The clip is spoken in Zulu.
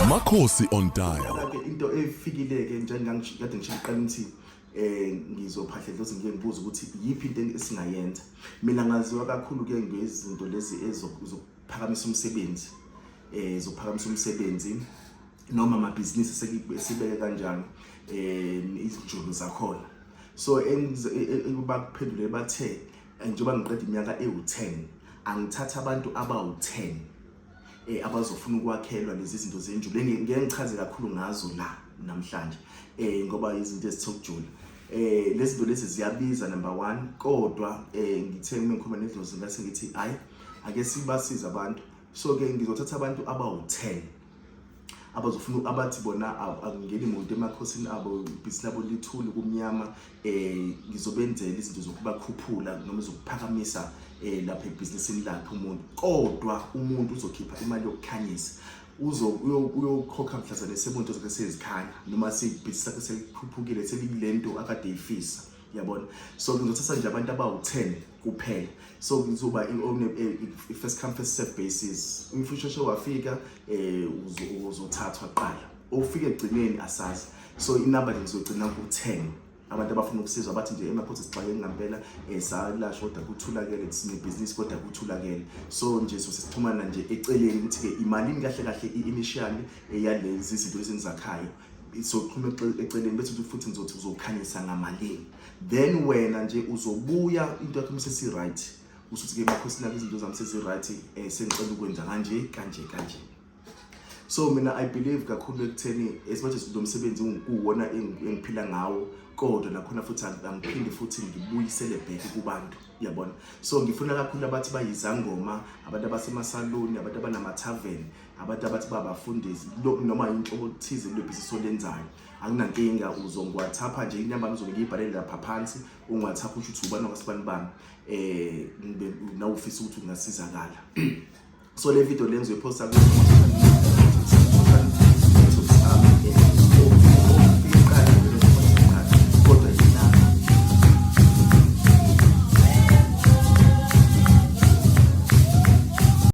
Makhosi on dial. Into efikileke njengangikade ngishiqala ukuthi ngizophahledloza ngibuza ukuthi yiphi into esingayenza. Mina ngaziwa kakhulu ke ngezinto lezi ezokuphakamisa umsebenzi. Zokuphakamisa umsebenzi noma amabhizinisi esibeke kanjani izinjubo zakhona. So bakuphendule bathe njengoba ngiqeda iminyaka ewu10 angithatha abantu abawu10 abazofuna ukwakhelwa lezi zinto zenjulo. Ngeke ngichaze kakhulu ngazo la namhlanje ngoba izinto ezithokujula. Lezi zinto lezi ziyabiza number 1 kodwa ngithe uma ngikhuluma nedlozi ngase ngithi hayi ake sibasiza abantu. So ke ngizothatha abantu abawu10 abazofuna abathi bona akungeni umuntu emakhosini abo ibhizinisi labo lithule kumnyama. Ngizobenzela izinto zokubakhuphula noma zokuphakamisa lapha ebhizinisini lakhe umuntu, kodwa umuntu uzokhipha imali yokukhanyisa. Uyokhokha mhlazane sebonto zakhe sezikhanya noma sibhizinisi lakhe selikhuphukile selilento akade ifisa, yabona. So ngizothatha nje abantu abawu10 kuphela. So ngizoba first come first serve basis. Umfushosho wafika uzothathwa qala, ufike egcineni asazi. So inamba ngizogcina ku10 abantu abafuna ukusizwa bathi nje emakhosi sixaye ngempela salasho kodwa kuthulakele sine business kodwa kuthulakele. So nje sesixhumana nje eceleni ukuthi ke imali kahle kahle initial yalezi zinto ezenzakhayo. So khuma eceleni bese futhi ngizothi uzokhanyisa ngamalini, then wena nje uzobuya into yakho msesi right. Usuthi ke emakhosi lapho izinto zami sesi right sengicela ukwenza kanje. So mina I believe kakhulu ekutheni as much as lo msebenzi unguwona engiphila ngawo, kodwa nakhona futhi angiphinde futhi ngibuyisele back kubantu, yabona. So ngifuna kakhulu abathi bayizangoma, abantu abasemasaloni, abantu abanama tavern, abantu abathi babafundisi noma inhlobo thize lebhizinisi olenzayo. Anginankinga uzongwathapha nje inyamba ngizobe ngiyibhalele lapha phansi, ungathapha ukuthi ubani wakasibani bani na ufisa ukuthi ungasizakala. So le video lenzo iposta ku